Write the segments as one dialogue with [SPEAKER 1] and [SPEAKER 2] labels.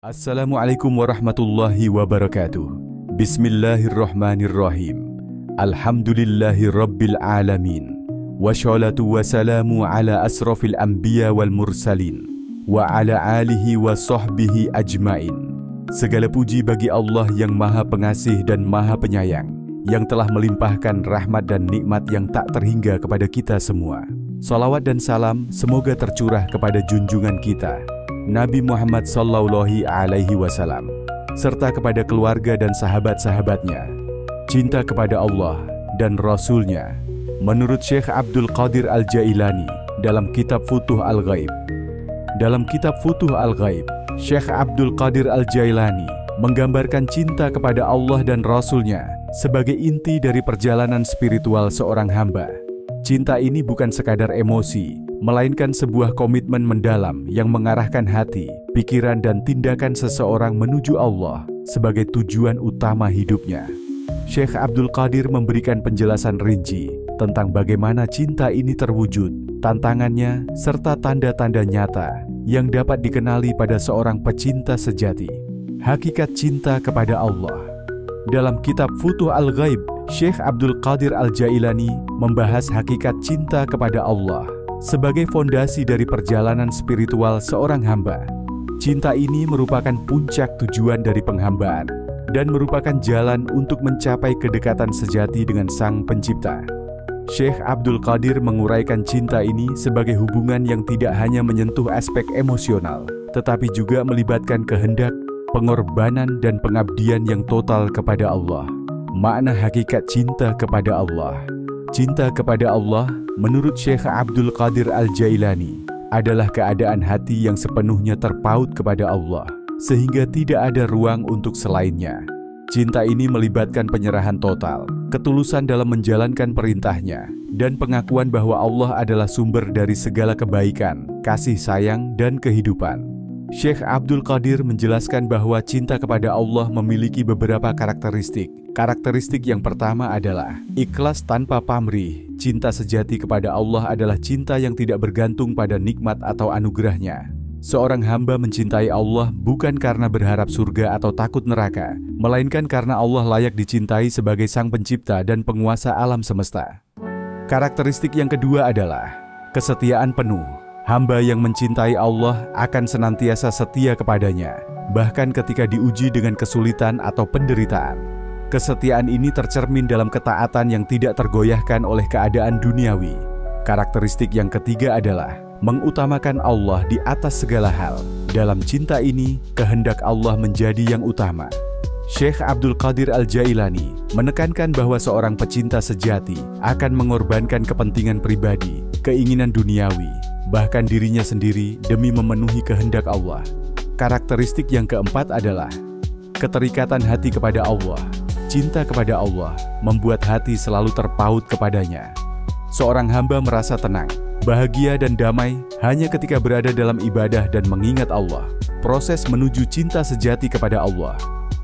[SPEAKER 1] Assalamualaikum warahmatullahi wabarakatuh. Bismillahirrahmanirrahim. Alhamdulillahi rabbil alamin. Wassalatu wassalamu ala asrafil anbiya wal mursalin wa ala alihi wa sahbihi ajmain. Segala puji bagi Allah yang maha pengasih dan maha penyayang, yang telah melimpahkan rahmat dan nikmat yang tak terhingga kepada kita semua. Salawat dan salam semoga tercurah kepada junjungan kita Nabi Muhammad Sallallahu Alaihi Wasallam, serta kepada keluarga dan sahabat-sahabatnya. Cinta kepada Allah dan Rasul-Nya. Menurut Syekh Abdul Qadir Al-Jailani dalam kitab Futuh Al-Ghaib. Dalam kitab Futuh Al-Ghaib, Syekh Abdul Qadir Al-Jailani menggambarkan cinta kepada Allah dan Rasul-Nya sebagai inti dari perjalanan spiritual seorang hamba. Cinta ini bukan sekadar emosi, melainkan sebuah komitmen mendalam yang mengarahkan hati, pikiran, dan tindakan seseorang menuju Allah sebagai tujuan utama hidupnya. Syekh Abdul Qadir memberikan penjelasan rinci tentang bagaimana cinta ini terwujud, tantangannya, serta tanda-tanda nyata yang dapat dikenali pada seorang pecinta sejati. Hakikat cinta kepada Allah. Dalam kitab Futuh Al-Ghaib, Syekh Abdul Qadir Al-Jailani membahas hakikat cinta kepada Allah sebagai fondasi dari perjalanan spiritual seorang hamba. Cinta ini merupakan puncak tujuan dari penghambaan dan merupakan jalan untuk mencapai kedekatan sejati dengan Sang Pencipta. Syekh Abdul Qadir menguraikan cinta ini sebagai hubungan yang tidak hanya menyentuh aspek emosional, tetapi juga melibatkan kehendak, pengorbanan, dan pengabdian yang total kepada Allah. Makna hakikat cinta kepada Allah. Cinta kepada Allah, menurut Syekh Abdul Qadir Al-Jailani, adalah keadaan hati yang sepenuhnya terpaut kepada Allah, sehingga tidak ada ruang untuk selainnya. Cinta ini melibatkan penyerahan total, ketulusan dalam menjalankan perintahnya, dan pengakuan bahwa Allah adalah sumber dari segala kebaikan, kasih sayang, dan kehidupan. Syekh Abdul Qadir menjelaskan bahwa cinta kepada Allah memiliki beberapa karakteristik. Karakteristik yang pertama adalah ikhlas tanpa pamrih. Cinta sejati kepada Allah adalah cinta yang tidak bergantung pada nikmat atau anugerahnya. Seorang hamba mencintai Allah bukan karena berharap surga atau takut neraka, melainkan karena Allah layak dicintai sebagai Sang Pencipta dan penguasa alam semesta. Karakteristik yang kedua adalah kesetiaan penuh. Hamba yang mencintai Allah akan senantiasa setia kepadanya, bahkan ketika diuji dengan kesulitan atau penderitaan. Kesetiaan ini tercermin dalam ketaatan yang tidak tergoyahkan oleh keadaan duniawi. Karakteristik yang ketiga adalah mengutamakan Allah di atas segala hal. Dalam cinta ini, kehendak Allah menjadi yang utama. Syekh Abdul Qadir Al-Jailani menekankan bahwa seorang pecinta sejati akan mengorbankan kepentingan pribadi, keinginan duniawi, bahkan dirinya sendiri demi memenuhi kehendak Allah. Karakteristik yang keempat adalah keterikatan hati kepada Allah. Cinta kepada Allah membuat hati selalu terpaut kepadanya. Seorang hamba merasa tenang, bahagia, dan damai hanya ketika berada dalam ibadah dan mengingat Allah. Proses menuju cinta sejati kepada Allah.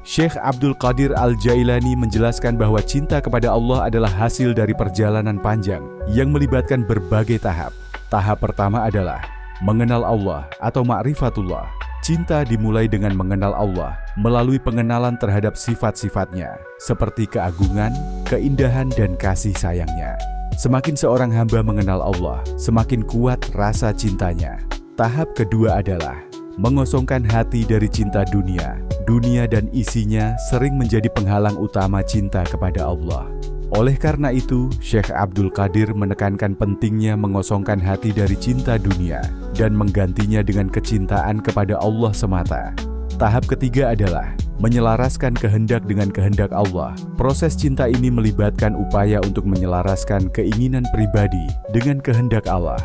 [SPEAKER 1] Syekh Abdul Qadir Al-Jailani menjelaskan bahwa cinta kepada Allah adalah hasil dari perjalanan panjang yang melibatkan berbagai tahap. Tahap pertama adalah mengenal Allah atau ma'rifatullah. Cinta dimulai dengan mengenal Allah melalui pengenalan terhadap sifat-sifatnya, seperti keagungan, keindahan, dan kasih sayangnya. Semakin seorang hamba mengenal Allah, semakin kuat rasa cintanya. Tahap kedua adalah mengosongkan hati dari cinta dunia. Dunia dan isinya sering menjadi penghalang utama cinta kepada Allah. Oleh karena itu, Syekh Abdul Qadir menekankan pentingnya mengosongkan hati dari cinta dunia dan menggantinya dengan kecintaan kepada Allah semata. Tahap ketiga adalah menyelaraskan kehendak dengan kehendak Allah. Proses cinta ini melibatkan upaya untuk menyelaraskan keinginan pribadi dengan kehendak Allah.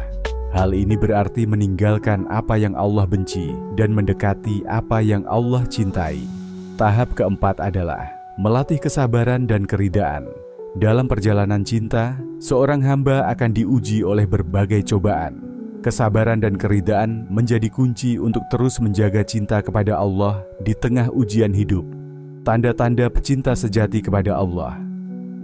[SPEAKER 1] Hal ini berarti meninggalkan apa yang Allah benci dan mendekati apa yang Allah cintai. Tahap keempat adalah melatih kesabaran dan keridaan. Dalam perjalanan cinta, seorang hamba akan diuji oleh berbagai cobaan. Kesabaran dan keridaan menjadi kunci untuk terus menjaga cinta kepada Allah di tengah ujian hidup. Tanda-tanda pecinta sejati kepada Allah.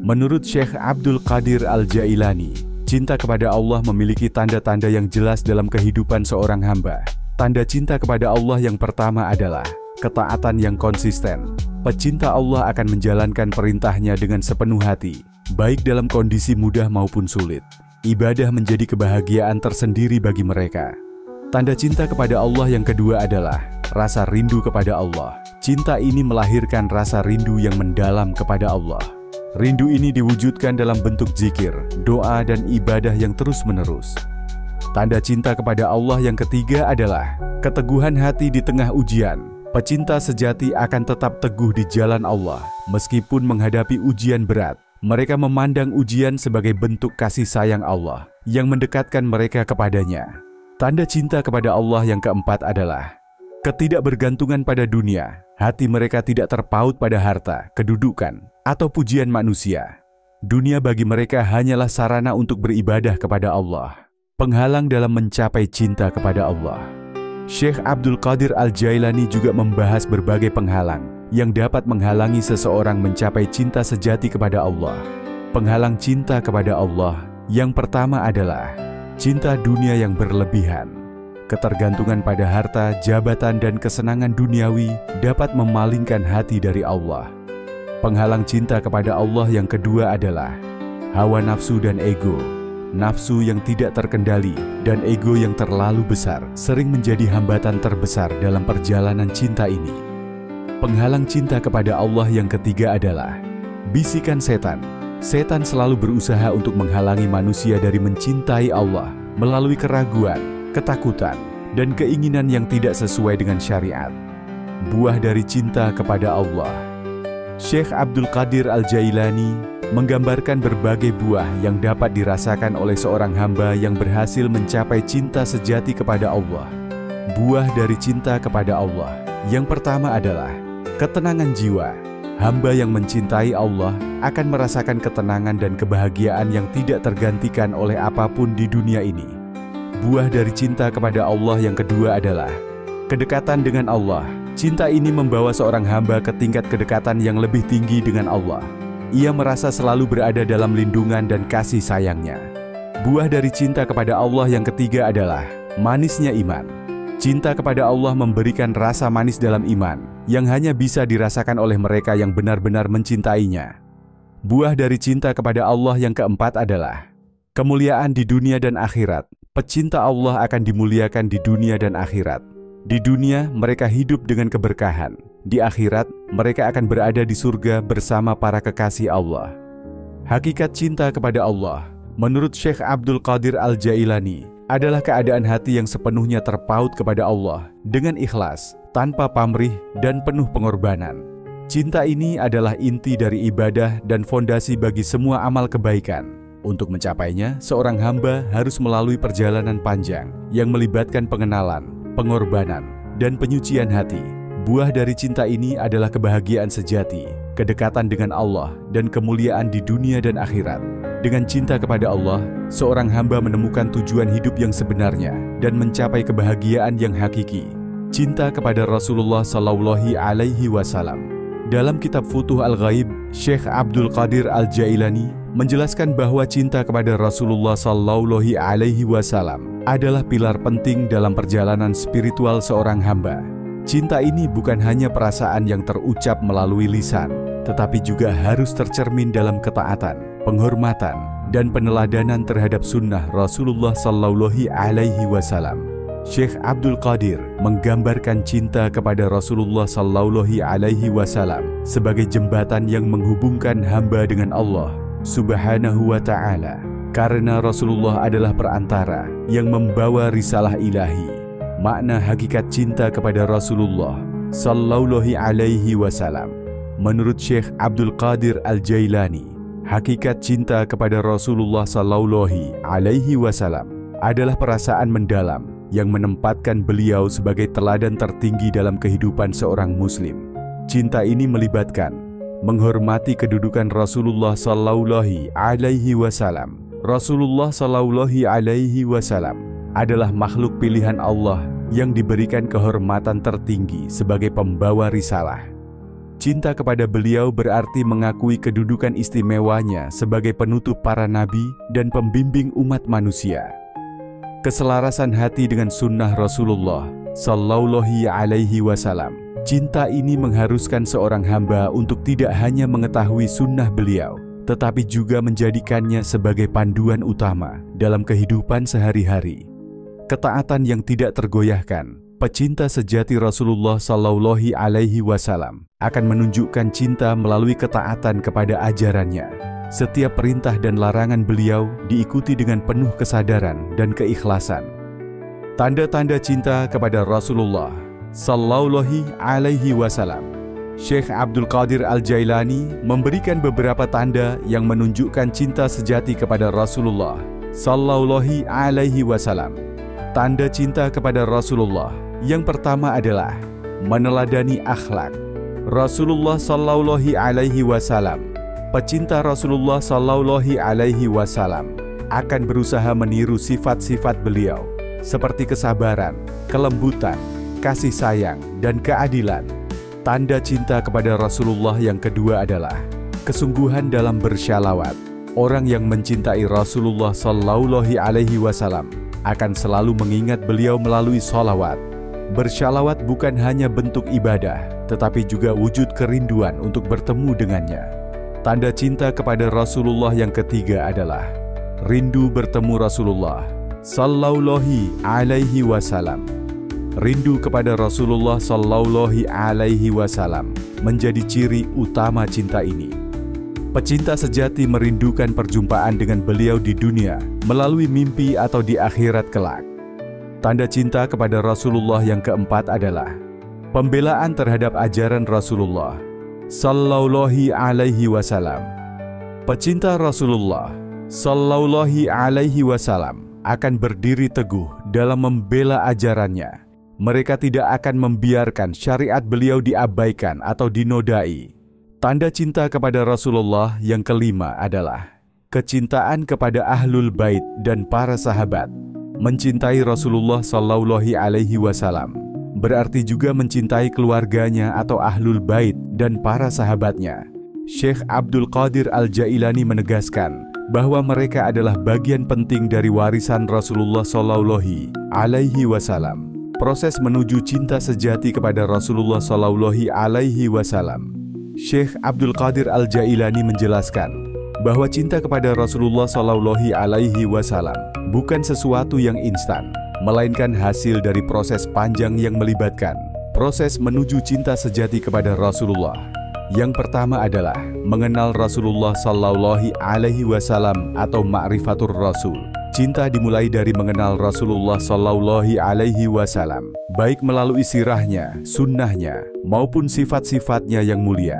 [SPEAKER 1] Menurut Syekh Abdul Qadir Al-Jailani, cinta kepada Allah memiliki tanda-tanda yang jelas dalam kehidupan seorang hamba. Tanda cinta kepada Allah yang pertama adalah ketaatan yang konsisten. Pecinta Allah akan menjalankan perintahnya dengan sepenuh hati, baik dalam kondisi mudah maupun sulit. Ibadah menjadi kebahagiaan tersendiri bagi mereka. Tanda cinta kepada Allah yang kedua adalah rasa rindu kepada Allah. Cinta ini melahirkan rasa rindu yang mendalam kepada Allah. Rindu ini diwujudkan dalam bentuk zikir, doa, dan ibadah yang terus-menerus. Tanda cinta kepada Allah yang ketiga adalah keteguhan hati di tengah ujian. Pecinta sejati akan tetap teguh di jalan Allah meskipun menghadapi ujian berat. Mereka memandang ujian sebagai bentuk kasih sayang Allah yang mendekatkan mereka kepadanya. Tanda cinta kepada Allah yang keempat adalah ketidakbergantungan pada dunia. Hati mereka tidak terpaut pada harta, kedudukan, atau pujian manusia. Dunia bagi mereka hanyalah sarana untuk beribadah kepada Allah, penghalang dalam mencapai cinta kepada Allah. Syekh Abdul Qadir Al-Jailani juga membahas berbagai penghalang yang dapat menghalangi seseorang mencapai cinta sejati kepada Allah. Penghalang cinta kepada Allah yang pertama adalah cinta dunia yang berlebihan. Ketergantungan pada harta, jabatan, dan kesenangan duniawi dapat memalingkan hati dari Allah. Penghalang cinta kepada Allah yang kedua adalah hawa nafsu dan ego. Nafsu yang tidak terkendali dan ego yang terlalu besar sering menjadi hambatan terbesar dalam perjalanan cinta ini. Penghalang cinta kepada Allah yang ketiga adalah bisikan setan. Setan selalu berusaha untuk menghalangi manusia dari mencintai Allah melalui keraguan, ketakutan, dan keinginan yang tidak sesuai dengan syariat. Buah dari cinta kepada Allah. Syekh Abdul Qadir Al-Jailani menggambarkan berbagai buah yang dapat dirasakan oleh seorang hamba yang berhasil mencapai cinta sejati kepada Allah. Buah dari cinta kepada Allah yang pertama adalah ketenangan jiwa. Hamba yang mencintai Allah akan merasakan ketenangan dan kebahagiaan yang tidak tergantikan oleh apapun di dunia ini. Buah dari cinta kepada Allah yang kedua adalah kedekatan dengan Allah. Cinta ini membawa seorang hamba ke tingkat kedekatan yang lebih tinggi dengan Allah. Ia merasa selalu berada dalam lindungan dan kasih sayangnya. Buah dari cinta kepada Allah yang ketiga adalah manisnya iman. Cinta kepada Allah memberikan rasa manis dalam iman yang hanya bisa dirasakan oleh mereka yang benar-benar mencintainya. Buah dari cinta kepada Allah yang keempat adalah kemuliaan di dunia dan akhirat. Pecinta Allah akan dimuliakan di dunia dan akhirat. Di dunia mereka hidup dengan keberkahan. Di akhirat, mereka akan berada di surga bersama para kekasih Allah. Hakikat cinta kepada Allah, menurut Syekh Abdul Qadir Al-Jailani, adalah keadaan hati yang sepenuhnya terpaut kepada Allah dengan ikhlas, tanpa pamrih, dan penuh pengorbanan. Cinta ini adalah inti dari ibadah dan fondasi bagi semua amal kebaikan. Untuk mencapainya, seorang hamba harus melalui perjalanan panjang yang melibatkan pengenalan, pengorbanan, dan penyucian hati. Buah dari cinta ini adalah kebahagiaan sejati, kedekatan dengan Allah, dan kemuliaan di dunia dan akhirat. Dengan cinta kepada Allah, seorang hamba menemukan tujuan hidup yang sebenarnya dan mencapai kebahagiaan yang hakiki. Cinta kepada Rasulullah Sallallahu Alaihi Wasallam. Dalam kitab Futuh Al-Ghaib, Syekh Abdul Qadir Al-Jailani menjelaskan bahwa cinta kepada Rasulullah Sallallahu Alaihi Wasallam adalah pilar penting dalam perjalanan spiritual seorang hamba. Cinta ini bukan hanya perasaan yang terucap melalui lisan, tetapi juga harus tercermin dalam ketaatan, penghormatan, dan peneladanan terhadap sunnah Rasulullah Sallallahu Alaihi Wasallam. Syekh Abdul Qadir menggambarkan cinta kepada Rasulullah Sallallahu Alaihi Wasallam sebagai jembatan yang menghubungkan hamba dengan Allah Subhanahu wa Ta'ala, karena Rasulullah adalah perantara yang membawa risalah ilahi. Makna hakikat cinta kepada Rasulullah Sallallahu Alaihi Wasallam, menurut Syekh Abdul Qadir Al-Jailani, hakikat cinta kepada Rasulullah Sallallahu Alaihi Wasallam adalah perasaan mendalam yang menempatkan beliau sebagai teladan tertinggi dalam kehidupan seorang muslim. Cinta ini melibatkan menghormati kedudukan Rasulullah Sallallahu Alaihi Wasallam. Rasulullah Sallallahu Alaihi Wasallam adalah makhluk pilihan Allah yang diberikan kehormatan tertinggi sebagai pembawa risalah. Cinta kepada beliau berarti mengakui kedudukan istimewanya sebagai penutup para nabi dan pembimbing umat manusia. Keselarasan hati dengan sunnah Rasulullah Sallallahu Alaihi Wasallam Cinta ini mengharuskan seorang hamba untuk tidak hanya mengetahui sunnah beliau, tetapi juga menjadikannya sebagai panduan utama dalam kehidupan sehari-hari. Ketaatan yang tidak tergoyahkan, pecinta sejati Rasulullah Shallallahu Alaihi Wasallam akan menunjukkan cinta melalui ketaatan kepada ajarannya. Setiap perintah dan larangan beliau diikuti dengan penuh kesadaran dan keikhlasan. Tanda-tanda cinta kepada Rasulullah Shallallahu Alaihi Wasallam. Syekh Abdul Qadir Al-Jailani memberikan beberapa tanda yang menunjukkan cinta sejati kepada Rasulullah Shallallahu Alaihi Wasallam. Tanda cinta kepada Rasulullah yang pertama adalah meneladani akhlak. Rasulullah Shallallahu Alaihi Wasallam, pecinta Rasulullah Shallallahu Alaihi Wasallam akan berusaha meniru sifat-sifat beliau seperti kesabaran, kelembutan, kasih sayang, dan keadilan. Tanda cinta kepada Rasulullah yang kedua adalah kesungguhan dalam bersyalawat. Orang yang mencintai Rasulullah Shallallahu Alaihi Wasallam akan selalu mengingat beliau melalui sholawat. Bersyalawat bukan hanya bentuk ibadah, tetapi juga wujud kerinduan untuk bertemu dengannya. Tanda cinta kepada Rasulullah yang ketiga adalah rindu bertemu Rasulullah Shallallahu Alaihi Wasallam. Rindu kepada Rasulullah Shallallahu Alaihi Wasallam menjadi ciri utama cinta ini. Pecinta sejati merindukan perjumpaan dengan beliau di dunia melalui mimpi atau di akhirat kelak. Tanda cinta kepada Rasulullah yang keempat adalah pembelaan terhadap ajaran Rasulullah Shallallahu Alaihi Wasallam. Pecinta Rasulullah Shallallahu Alaihi Wasallam akan berdiri teguh dalam membela ajarannya. Mereka tidak akan membiarkan syariat beliau diabaikan atau dinodai. Tanda cinta kepada Rasulullah yang kelima adalah kecintaan kepada Ahlul Bait dan para sahabat. Mencintai Rasulullah Shallallahu Alaihi Wasallam berarti juga mencintai keluarganya atau Ahlul Bait dan para sahabatnya. Syekh Abdul Qadir Al-Jailani menegaskan bahwa mereka adalah bagian penting dari warisan Rasulullah Shallallahu Alaihi Wasallam. Proses menuju cinta sejati kepada Rasulullah Shallallahu Alaihi Wasallam. Syekh Abdul Qadir Al-Jailani menjelaskan bahwa cinta kepada Rasulullah Shallallahu Alaihi Wasallam bukan sesuatu yang instan, melainkan hasil dari proses panjang yang melibatkan proses menuju cinta sejati kepada Rasulullah. Yang pertama adalah mengenal Rasulullah Shallallahu Alaihi Wasallam atau ma'rifatur Rasul. Cinta dimulai dari mengenal Rasulullah Shallallahu Alaihi Wasallam, baik melalui sirahnya, sunnahnya, maupun sifat-sifatnya yang mulia.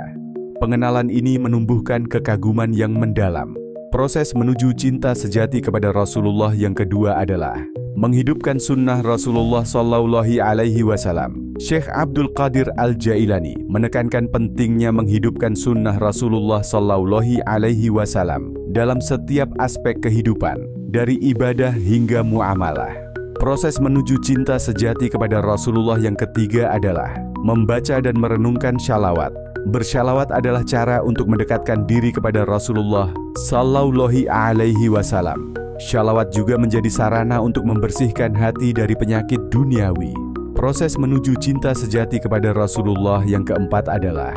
[SPEAKER 1] Pengenalan ini menumbuhkan kekaguman yang mendalam. Proses menuju cinta sejati kepada Rasulullah yang kedua adalah menghidupkan sunnah Rasulullah Shallallahu Alaihi Wasallam. Syekh Abdul Qadir Al-Jailani menekankan pentingnya menghidupkan sunnah Rasulullah Shallallahu Alaihi Wasallam dalam setiap aspek kehidupan, dari ibadah hingga muamalah. Proses menuju cinta sejati kepada Rasulullah yang ketiga adalah membaca dan merenungkan syalawat. Bersyalawat adalah cara untuk mendekatkan diri kepada Rasulullah Shallallahu Alaihi Wasallam. Syalawat juga menjadi sarana untuk membersihkan hati dari penyakit duniawi. Proses menuju cinta sejati kepada Rasulullah yang keempat adalah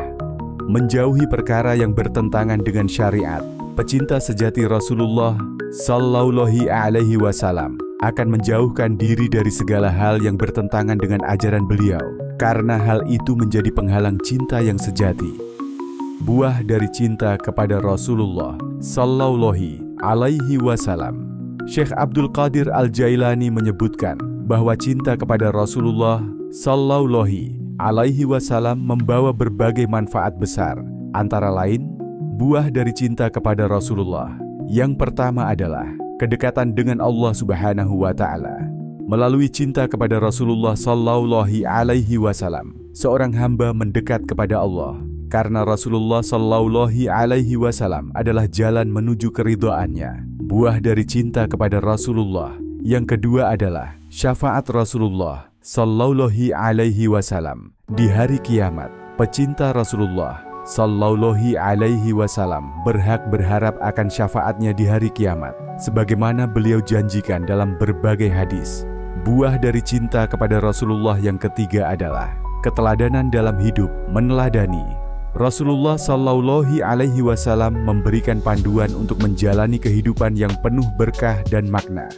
[SPEAKER 1] menjauhi perkara yang bertentangan dengan syariat. Pecinta sejati Rasulullah Shallallahu Alaihi Wasallam akan menjauhkan diri dari segala hal yang bertentangan dengan ajaran beliau, karena hal itu menjadi penghalang cinta yang sejati. Buah dari cinta kepada Rasulullah Shallallahu Alaihi Wasallam. Syekh Abdul Qadir Al-Jailani menyebutkan bahwa cinta kepada Rasulullah Shallallahu Alaihi Wasallam membawa berbagai manfaat besar, antara lain buah dari cinta kepada Rasulullah. Yang pertama adalah kedekatan dengan Allah Subhanahu wa Ta'ala. Melalui cinta kepada Rasulullah Shallallahu Alaihi Wasallam, seorang hamba mendekat kepada Allah, karena Rasulullah Shallallahu Alaihi Wasallam adalah jalan menuju keridhaannya. Buah dari cinta kepada Rasulullah yang kedua adalah syafaat Rasulullah Shallallahu Alaihi Wasallam di hari kiamat. Pecinta Rasulullah Shallallahu Alaihi Wasallam berharap akan syafaatnya di hari kiamat, sebagaimana beliau janjikan dalam berbagai hadis. Buah dari cinta kepada Rasulullah yang ketiga adalah keteladanan dalam hidup, meneladani. Rasulullah Shallallahu Alaihi Wasallam memberikan panduan untuk menjalani kehidupan yang penuh berkah dan makna.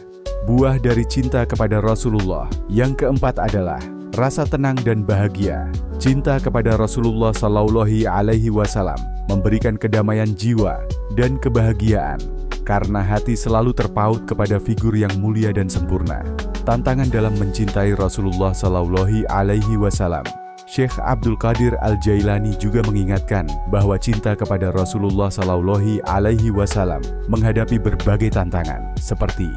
[SPEAKER 1] Buah dari cinta kepada Rasulullah yang keempat adalah rasa tenang dan bahagia. Cinta kepada Rasulullah Shallallahu Alaihi Wasallam memberikan kedamaian jiwa dan kebahagiaan karena hati selalu terpaut kepada figur yang mulia dan sempurna. Tantangan dalam mencintai Rasulullah Shallallahu Alaihi Wasallam. Syekh Abdul Qadir Al-Jailani juga mengingatkan bahwa cinta kepada Rasulullah Shallallahu Alaihi Wasallam menghadapi berbagai tantangan, seperti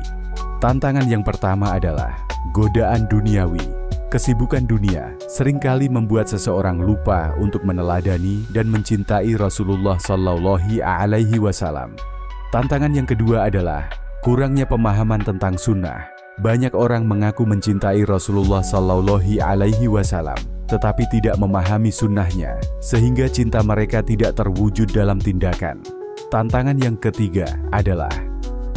[SPEAKER 1] tantangan yang pertama adalah godaan duniawi. Kesibukan dunia seringkali membuat seseorang lupa untuk meneladani dan mencintai Rasulullah Shallallahu Alaihi Wasallam. Tantangan yang kedua adalah kurangnya pemahaman tentang sunnah. Banyak orang mengaku mencintai Rasulullah Shallallahu Alaihi Wasallam, tetapi tidak memahami sunnahnya, sehingga cinta mereka tidak terwujud dalam tindakan. Tantangan yang ketiga adalah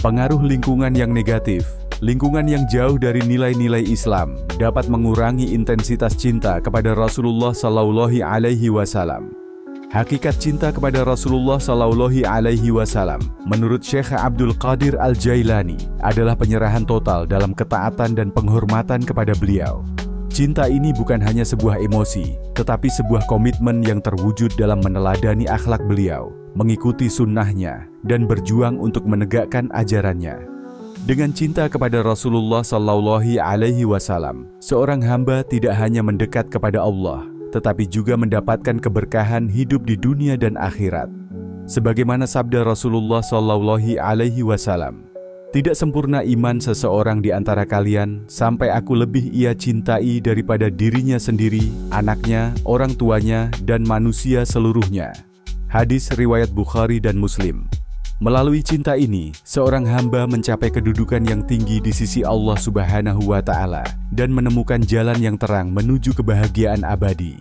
[SPEAKER 1] pengaruh lingkungan yang negatif. Lingkungan yang jauh dari nilai-nilai Islam dapat mengurangi intensitas cinta kepada Rasulullah Shallallahu Alaihi Wasallam. Hakikat cinta kepada Rasulullah Shallallahu Alaihi Wasallam menurut Syekh Abdul Qadir Al-Jailani adalah penyerahan total dalam ketaatan dan penghormatan kepada beliau. Cinta ini bukan hanya sebuah emosi, tetapi sebuah komitmen yang terwujud dalam meneladani akhlak beliau, mengikuti sunnahnya, dan berjuang untuk menegakkan ajarannya. Dengan cinta kepada Rasulullah Shallallahu Alaihi Wasallam, seorang hamba tidak hanya mendekat kepada Allah, tetapi juga mendapatkan keberkahan hidup di dunia dan akhirat. Sebagaimana sabda Rasulullah Shallallahu Alaihi Wasallam, tidak sempurna iman seseorang di antara kalian sampai aku lebih ia cintai daripada dirinya sendiri, anaknya, orang tuanya, dan manusia seluruhnya. Hadis riwayat Bukhari dan Muslim. Melalui cinta ini, seorang hamba mencapai kedudukan yang tinggi di sisi Allah Subhanahu wa Ta'ala dan menemukan jalan yang terang menuju kebahagiaan abadi.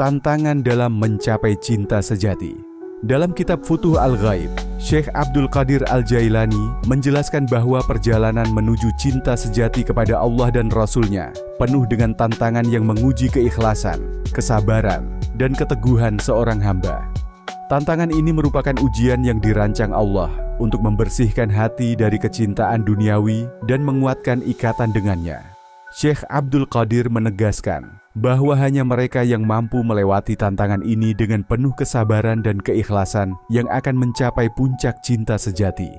[SPEAKER 1] Tantangan dalam mencapai cinta sejati. Dalam kitab Futuh Al-Ghaib, Syekh Abdul Qadir Al-Jailani menjelaskan bahwa perjalanan menuju cinta sejati kepada Allah dan Rasul-Nya penuh dengan tantangan yang menguji keikhlasan, kesabaran, dan keteguhan seorang hamba. Tantangan ini merupakan ujian yang dirancang Allah untuk membersihkan hati dari kecintaan duniawi dan menguatkan ikatan dengannya. Syekh Abdul Qadir menegaskan bahwa hanya mereka yang mampu melewati tantangan ini dengan penuh kesabaran dan keikhlasan yang akan mencapai puncak cinta sejati.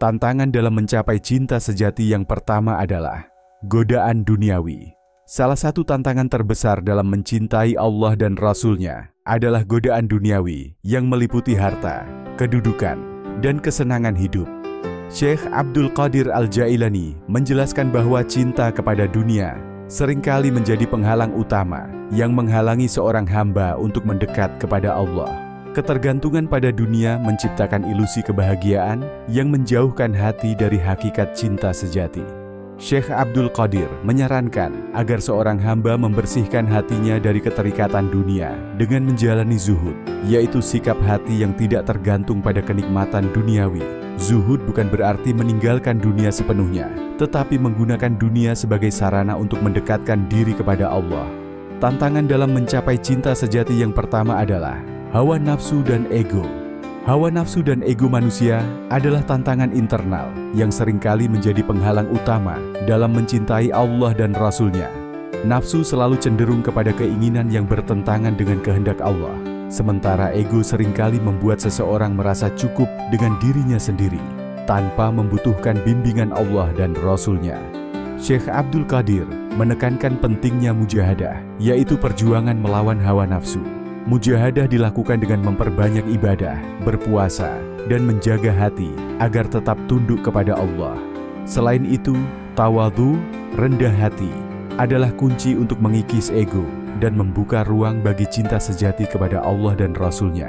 [SPEAKER 1] Tantangan dalam mencapai cinta sejati yang pertama adalah godaan duniawi. Salah satu tantangan terbesar dalam mencintai Allah dan Rasul-Nya adalah godaan duniawi yang meliputi harta, kedudukan, dan kesenangan hidup. Syekh Abdul Qadir Al-Jailani menjelaskan bahwa cinta kepada dunia seringkali menjadi penghalang utama yang menghalangi seorang hamba untuk mendekat kepada Allah. Ketergantungan pada dunia menciptakan ilusi kebahagiaan yang menjauhkan hati dari hakikat cinta sejati. Syekh Abdul Qadir menyarankan agar seorang hamba membersihkan hatinya dari keterikatan dunia dengan menjalani zuhud, yaitu sikap hati yang tidak tergantung pada kenikmatan duniawi. Zuhud bukan berarti meninggalkan dunia sepenuhnya, tetapi menggunakan dunia sebagai sarana untuk mendekatkan diri kepada Allah. Tantangan dalam mencapai cinta sejati yang pertama adalah hawa nafsu dan ego. Hawa nafsu dan ego manusia adalah tantangan internal yang seringkali menjadi penghalang utama dalam mencintai Allah dan Rasul-Nya. Nafsu selalu cenderung kepada keinginan yang bertentangan dengan kehendak Allah, sementara ego seringkali membuat seseorang merasa cukup dengan dirinya sendiri, tanpa membutuhkan bimbingan Allah dan Rasul-Nya. Syekh Abdul Qadir menekankan pentingnya mujahadah, yaitu perjuangan melawan hawa nafsu. Mujahadah dilakukan dengan memperbanyak ibadah, berpuasa, dan menjaga hati agar tetap tunduk kepada Allah. Selain itu, tawadhu, rendah hati, adalah kunci untuk mengikis ego dan membuka ruang bagi cinta sejati kepada Allah dan Rasul-Nya.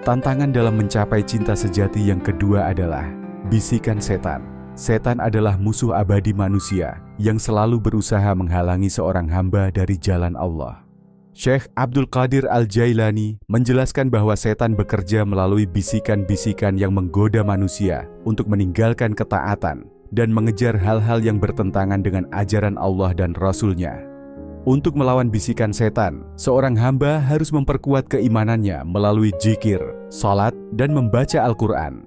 [SPEAKER 1] Tantangan dalam mencapai cinta sejati yang kedua adalah bisikan setan. Setan adalah musuh abadi manusia yang selalu berusaha menghalangi seorang hamba dari jalan Allah. Syekh Abdul Qadir Al-Jailani menjelaskan bahwa setan bekerja melalui bisikan-bisikan yang menggoda manusia untuk meninggalkan ketaatan dan mengejar hal-hal yang bertentangan dengan ajaran Allah dan Rasul-Nya. Untuk melawan bisikan setan, seorang hamba harus memperkuat keimanannya melalui dzikir, salat, dan membaca Al-Quran.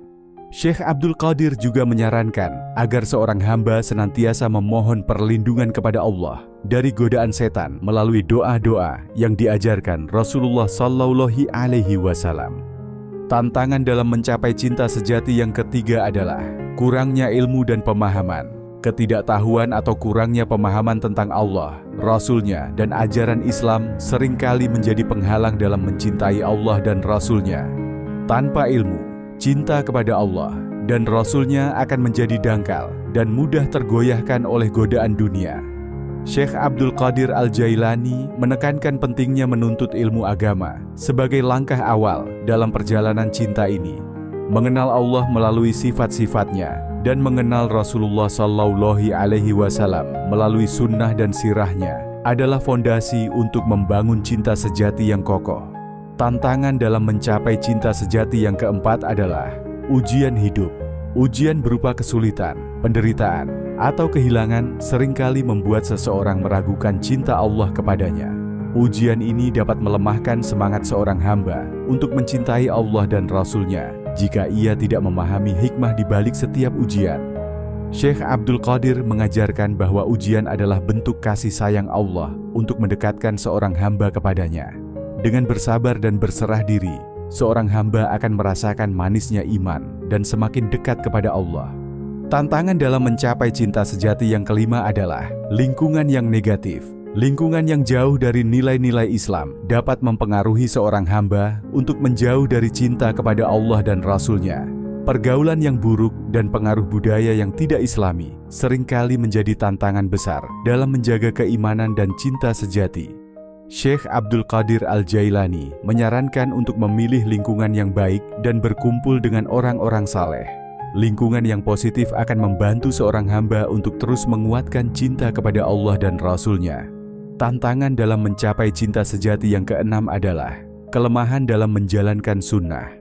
[SPEAKER 1] Syekh Abdul Qadir juga menyarankan agar seorang hamba senantiasa memohon perlindungan kepada Allah dari godaan setan melalui doa-doa yang diajarkan Rasulullah Shallallahu Alaihi Wasallam. Tantangan dalam mencapai cinta sejati yang ketiga adalah kurangnya ilmu dan pemahaman. Ketidaktahuan atau kurangnya pemahaman tentang Allah, Rasul-Nya, dan ajaran Islam seringkali menjadi penghalang dalam mencintai Allah dan Rasul-Nya. Tanpa ilmu, cinta kepada Allah dan Rasul-Nya akan menjadi dangkal dan mudah tergoyahkan oleh godaan dunia. Syekh Abdul Qadir Al-Jailani menekankan pentingnya menuntut ilmu agama sebagai langkah awal dalam perjalanan cinta ini. Mengenal Allah melalui sifat-sifatnya dan mengenal Rasulullah Shallallahu Alaihi Wasallam melalui sunnah dan sirahnya adalah fondasi untuk membangun cinta sejati yang kokoh. Tantangan dalam mencapai cinta sejati yang keempat adalah ujian hidup. Ujian berupa kesulitan, penderitaan, atau kehilangan seringkali membuat seseorang meragukan cinta Allah kepadanya. Ujian ini dapat melemahkan semangat seorang hamba untuk mencintai Allah dan Rasul-Nya jika ia tidak memahami hikmah di balik setiap ujian. Syekh Abdul Qadir mengajarkan bahwa ujian adalah bentuk kasih sayang Allah untuk mendekatkan seorang hamba kepadanya. Dengan bersabar dan berserah diri, seorang hamba akan merasakan manisnya iman dan semakin dekat kepada Allah. Tantangan dalam mencapai cinta sejati yang kelima adalah lingkungan yang negatif. Lingkungan yang jauh dari nilai-nilai Islam dapat mempengaruhi seorang hamba untuk menjauh dari cinta kepada Allah dan Rasul-Nya. Pergaulan yang buruk dan pengaruh budaya yang tidak Islami seringkali menjadi tantangan besar dalam menjaga keimanan dan cinta sejati. Syekh Abdul Qadir Al-Jailani menyarankan untuk memilih lingkungan yang baik dan berkumpul dengan orang-orang saleh. Lingkungan yang positif akan membantu seorang hamba untuk terus menguatkan cinta kepada Allah dan Rasul-Nya. Tantangan dalam mencapai cinta sejati yang keenam adalah kelemahan dalam menjalankan sunnah.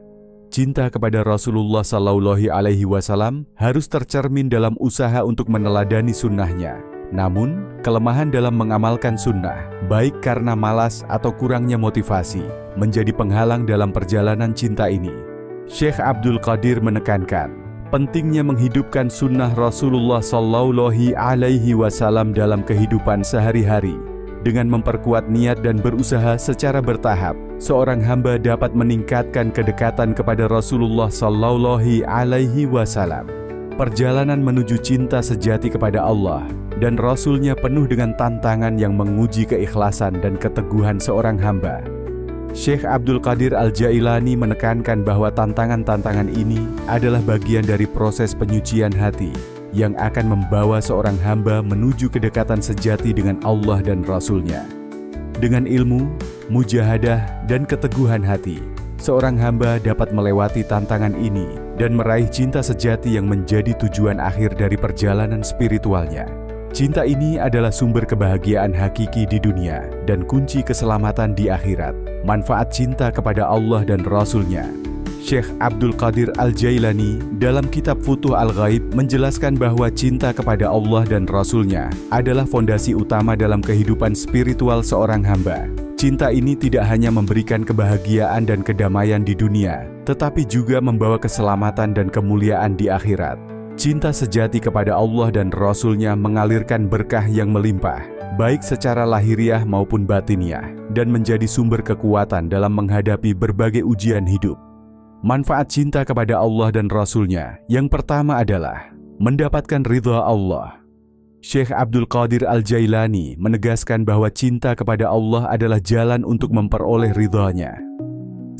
[SPEAKER 1] Cinta kepada Rasulullah Shallallahu Alaihi Wasallam harus tercermin dalam usaha untuk meneladani sunnahnya. Namun, kelemahan dalam mengamalkan sunnah, baik karena malas atau kurangnya motivasi, menjadi penghalang dalam perjalanan cinta ini. Syekh Abdul Qadir menekankan pentingnya menghidupkan sunnah Rasulullah Shallallahu Alaihi Wasallam dalam kehidupan sehari-hari. Dengan memperkuat niat dan berusaha secara bertahap, seorang hamba dapat meningkatkan kedekatan kepada Rasulullah Shallallahu Alaihi Wasallam. Perjalanan menuju cinta sejati kepada Allah dan Rasul-Nya penuh dengan tantangan yang menguji keikhlasan dan keteguhan seorang hamba. Syekh Abdul Qadir Al-Jailani menekankan bahwa tantangan-tantangan ini adalah bagian dari proses penyucian hati yang akan membawa seorang hamba menuju kedekatan sejati dengan Allah dan Rasul-Nya. Dengan ilmu, mujahadah, dan keteguhan hati, seorang hamba dapat melewati tantangan ini dan meraih cinta sejati yang menjadi tujuan akhir dari perjalanan spiritualnya. Cinta ini adalah sumber kebahagiaan hakiki di dunia dan kunci keselamatan di akhirat. Manfaat cinta kepada Allah dan Rasul-Nya. Syekh Abdul Qadir Al-Jailani dalam kitab Futuh Al-Ghaib menjelaskan bahwa cinta kepada Allah dan Rasul-Nya adalah fondasi utama dalam kehidupan spiritual seorang hamba. Cinta ini tidak hanya memberikan kebahagiaan dan kedamaian di dunia, tetapi juga membawa keselamatan dan kemuliaan di akhirat. Cinta sejati kepada Allah dan Rasul-Nya mengalirkan berkah yang melimpah, baik secara lahiriah maupun batiniah, dan menjadi sumber kekuatan dalam menghadapi berbagai ujian hidup. Manfaat cinta kepada Allah dan Rasul-Nya yang pertama adalah mendapatkan ridha Allah. Syekh Abdul Qadir Al-Jailani menegaskan bahwa cinta kepada Allah adalah jalan untuk memperoleh ridha-Nya.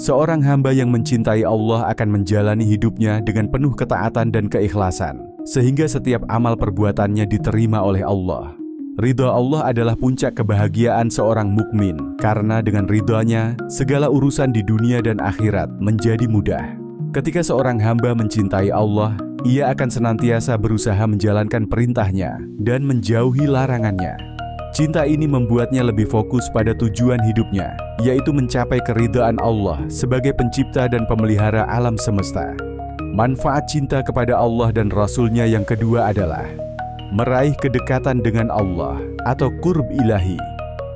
[SPEAKER 1] Seorang hamba yang mencintai Allah akan menjalani hidupnya dengan penuh ketaatan dan keikhlasan, sehingga setiap amal perbuatannya diterima oleh Allah. Ridha Allah adalah puncak kebahagiaan seorang mukmin, karena dengan ridha-Nya, segala urusan di dunia dan akhirat menjadi mudah. Ketika seorang hamba mencintai Allah, ia akan senantiasa berusaha menjalankan perintah-Nya dan menjauhi larangan-Nya. Cinta ini membuatnya lebih fokus pada tujuan hidupnya, yaitu mencapai keridhaan Allah sebagai pencipta dan pemelihara alam semesta. Manfaat cinta kepada Allah dan Rasul-Nya yang kedua adalah meraih kedekatan dengan Allah atau qurb ilahi.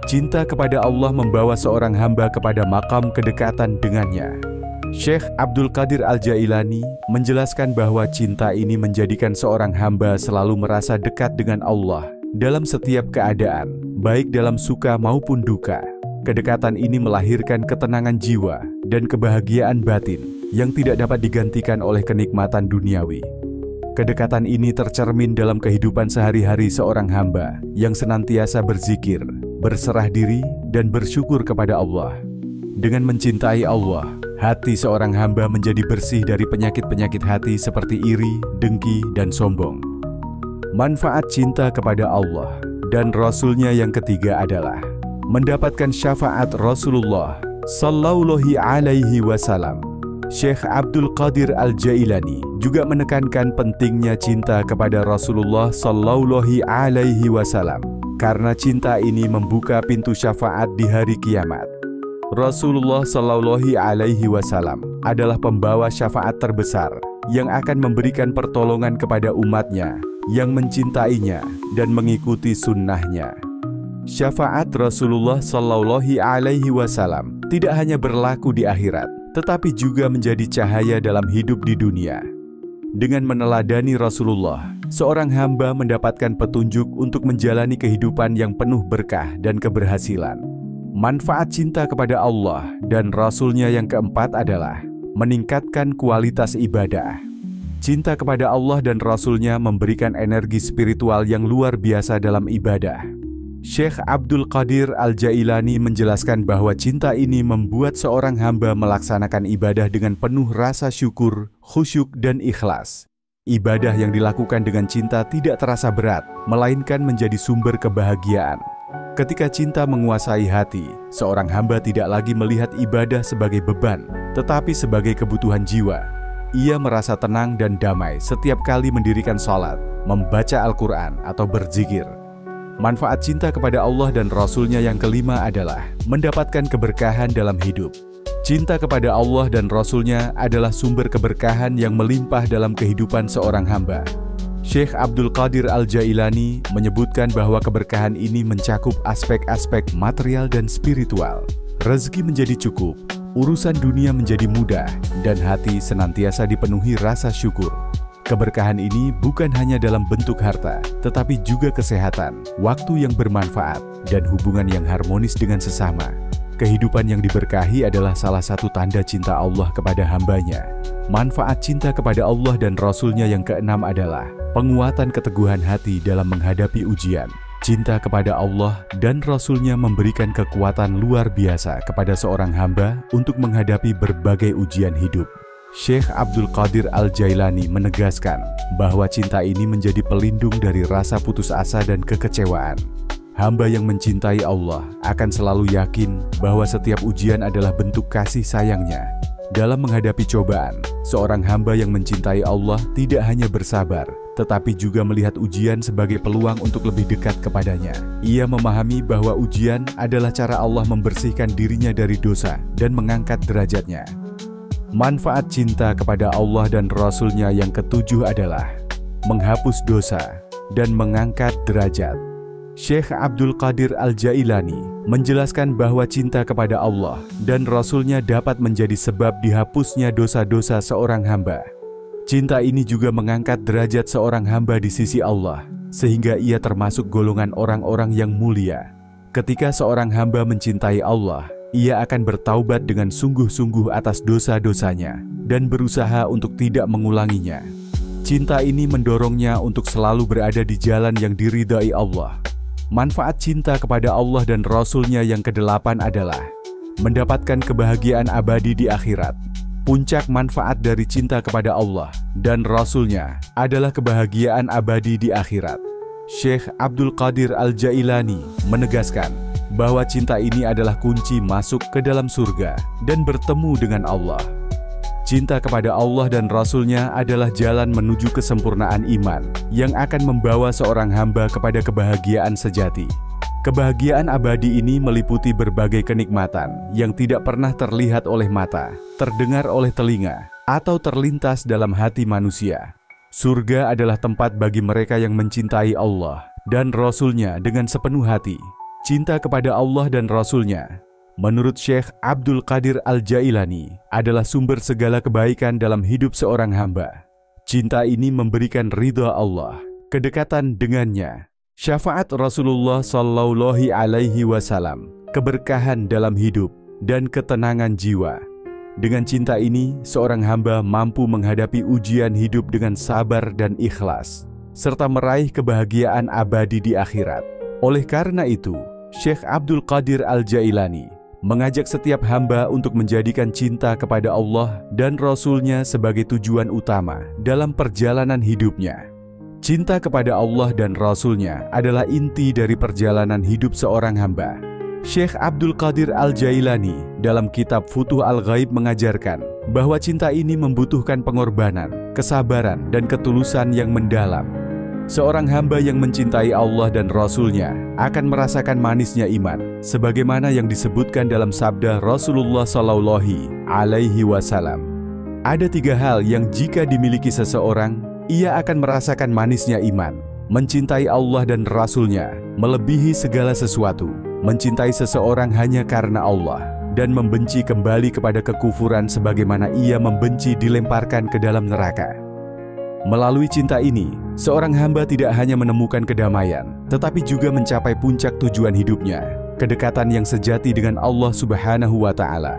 [SPEAKER 1] Cinta kepada Allah membawa seorang hamba kepada makam kedekatan dengannya. Syekh Abdul Qadir Al-Jailani menjelaskan bahwa cinta ini menjadikan seorang hamba selalu merasa dekat dengan Allah dalam setiap keadaan, baik dalam suka maupun duka. Kedekatan ini melahirkan ketenangan jiwa dan kebahagiaan batin yang tidak dapat digantikan oleh kenikmatan duniawi. Kedekatan ini tercermin dalam kehidupan sehari-hari seorang hamba yang senantiasa berzikir, berserah diri, dan bersyukur kepada Allah. Dengan mencintai Allah, hati seorang hamba menjadi bersih dari penyakit-penyakit hati seperti iri, dengki, dan sombong. Manfaat cinta kepada Allah dan Rasul-Nya yang ketiga adalah mendapatkan syafaat Rasulullah Sallallahu Alaihi Wasallam. Syekh Abdul Qadir Al-Jailani juga menekankan pentingnya cinta kepada Rasulullah Sallallahu Alaihi Wasallam karena cinta ini membuka pintu syafaat di hari kiamat. Rasulullah Sallallahu Alaihi Wasallam adalah pembawa syafaat terbesar yang akan memberikan pertolongan kepada umatnya yang mencintainya dan mengikuti sunnahnya. Syafaat Rasulullah Sallallahu Alaihi Wasallam tidak hanya berlaku di akhirat, tetapi juga menjadi cahaya dalam hidup di dunia. Dengan meneladani Rasulullah, seorang hamba mendapatkan petunjuk untuk menjalani kehidupan yang penuh berkah dan keberhasilan. Manfaat cinta kepada Allah dan Rasul-Nya yang keempat adalah meningkatkan kualitas ibadah. Cinta kepada Allah dan Rasul-Nya memberikan energi spiritual yang luar biasa dalam ibadah. Syekh Abdul Qadir Al-Jailani menjelaskan bahwa cinta ini membuat seorang hamba melaksanakan ibadah dengan penuh rasa syukur, khusyuk, dan ikhlas. Ibadah yang dilakukan dengan cinta tidak terasa berat, melainkan menjadi sumber kebahagiaan. Ketika cinta menguasai hati, seorang hamba tidak lagi melihat ibadah sebagai beban, tetapi sebagai kebutuhan jiwa. Ia merasa tenang dan damai setiap kali mendirikan salat, membaca Al-Quran, atau berzikir. Manfaat cinta kepada Allah dan Rasul-Nya yang kelima adalah mendapatkan keberkahan dalam hidup. Cinta kepada Allah dan Rasul-Nya adalah sumber keberkahan yang melimpah dalam kehidupan seorang hamba. Syekh Abdul Qadir Al-Jailani menyebutkan bahwa keberkahan ini mencakup aspek-aspek material dan spiritual. Rezeki menjadi cukup, urusan dunia menjadi mudah, dan hati senantiasa dipenuhi rasa syukur. Keberkahan ini bukan hanya dalam bentuk harta, tetapi juga kesehatan, waktu yang bermanfaat, dan hubungan yang harmonis dengan sesama. Kehidupan yang diberkahi adalah salah satu tanda cinta Allah kepada hambanya. Manfaat cinta kepada Allah dan Rasul-Nya yang keenam adalah penguatan keteguhan hati dalam menghadapi ujian. Cinta kepada Allah dan Rasul-Nya memberikan kekuatan luar biasa kepada seorang hamba untuk menghadapi berbagai ujian hidup. Syekh Abdul Qadir Al-Jailani menegaskan bahwa cinta ini menjadi pelindung dari rasa putus asa dan kekecewaan. Hamba yang mencintai Allah akan selalu yakin bahwa setiap ujian adalah bentuk kasih sayangnya. Dalam menghadapi cobaan, seorang hamba yang mencintai Allah tidak hanya bersabar, tetapi juga melihat ujian sebagai peluang untuk lebih dekat kepadanya. Ia memahami bahwa ujian adalah cara Allah membersihkan dirinya dari dosa dan mengangkat derajatnya. Manfaat cinta kepada Allah dan Rasul-Nya yang ketujuh adalah menghapus dosa dan mengangkat derajat. Syekh Abdul Qadir Al-Jailani menjelaskan bahwa cinta kepada Allah dan Rasul-Nya dapat menjadi sebab dihapusnya dosa-dosa seorang hamba. Cinta ini juga mengangkat derajat seorang hamba di sisi Allah, sehingga ia termasuk golongan orang-orang yang mulia. Ketika seorang hamba mencintai Allah, ia akan bertaubat dengan sungguh-sungguh atas dosa-dosanya dan berusaha untuk tidak mengulanginya. Cinta ini mendorongnya untuk selalu berada di jalan yang diridai Allah. Manfaat cinta kepada Allah dan Rasul-Nya yang kedelapan adalah mendapatkan kebahagiaan abadi di akhirat. Puncak manfaat dari cinta kepada Allah dan Rasul-Nya adalah kebahagiaan abadi di akhirat. Syekh Abdul Qadir Al-Jailani menegaskan bahwa cinta ini adalah kunci masuk ke dalam surga dan bertemu dengan Allah. Cinta kepada Allah dan Rasul-Nya adalah jalan menuju kesempurnaan iman yang akan membawa seorang hamba kepada kebahagiaan sejati. Kebahagiaan abadi ini meliputi berbagai kenikmatan yang tidak pernah terlihat oleh mata, terdengar oleh telinga, atau terlintas dalam hati manusia. Surga adalah tempat bagi mereka yang mencintai Allah dan Rasul-Nya dengan sepenuh hati. cinta kepada Allah dan Rasul-Nya, menurut Syekh Abdul Qadir Al-Jailani, adalah sumber segala kebaikan dalam hidup seorang hamba. Cinta ini memberikan ridha Allah, kedekatan dengannya, syafaat Rasulullah Shallallahu Alaihi Wasallam, keberkahan dalam hidup, dan ketenangan jiwa. Dengan cinta ini, seorang hamba mampu menghadapi ujian hidup dengan sabar dan ikhlas, serta meraih kebahagiaan abadi di akhirat. Oleh karena itu, Syekh Abdul Qadir Al-Jailani mengajak setiap hamba untuk menjadikan cinta kepada Allah dan Rasul-Nya sebagai tujuan utama dalam perjalanan hidupnya. Cinta kepada Allah dan Rasul-Nya adalah inti dari perjalanan hidup seorang hamba. Syekh Abdul Qadir Al-Jailani dalam kitab Futuh Al-Ghaib mengajarkan bahwa cinta ini membutuhkan pengorbanan, kesabaran, dan ketulusan yang mendalam. Seorang hamba yang mencintai Allah dan Rasul-Nya akan merasakan manisnya iman, sebagaimana yang disebutkan dalam sabda Rasulullah Shallallahu Alaihi Wasallam. Ada 3 hal yang jika dimiliki seseorang, ia akan merasakan manisnya iman: mencintai Allah dan Rasul-Nya melebihi segala sesuatu, mencintai seseorang hanya karena Allah, dan membenci kembali kepada kekufuran sebagaimana ia membenci dilemparkan ke dalam neraka. Melalui cinta ini, seorang hamba tidak hanya menemukan kedamaian, tetapi juga mencapai puncak tujuan hidupnya, kedekatan yang sejati dengan Allah Subhanahu wa Ta'ala.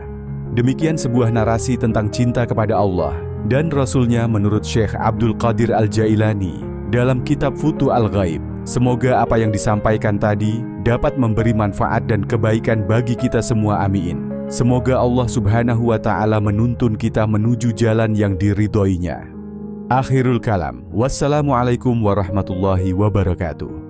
[SPEAKER 1] Demikian sebuah narasi tentang cinta kepada Allah dan Rasul-Nya menurut Syekh Abdul Qadir Al-Jailani dalam kitab Futuh Al-Ghaib. Semoga apa yang disampaikan tadi dapat memberi manfaat dan kebaikan bagi kita semua, amin. Semoga Allah Subhanahu wa Ta'ala menuntun kita menuju jalan yang diridhoinya. Akhirul kalam. Wassalamualaikum warahmatullahi wabarakatuh.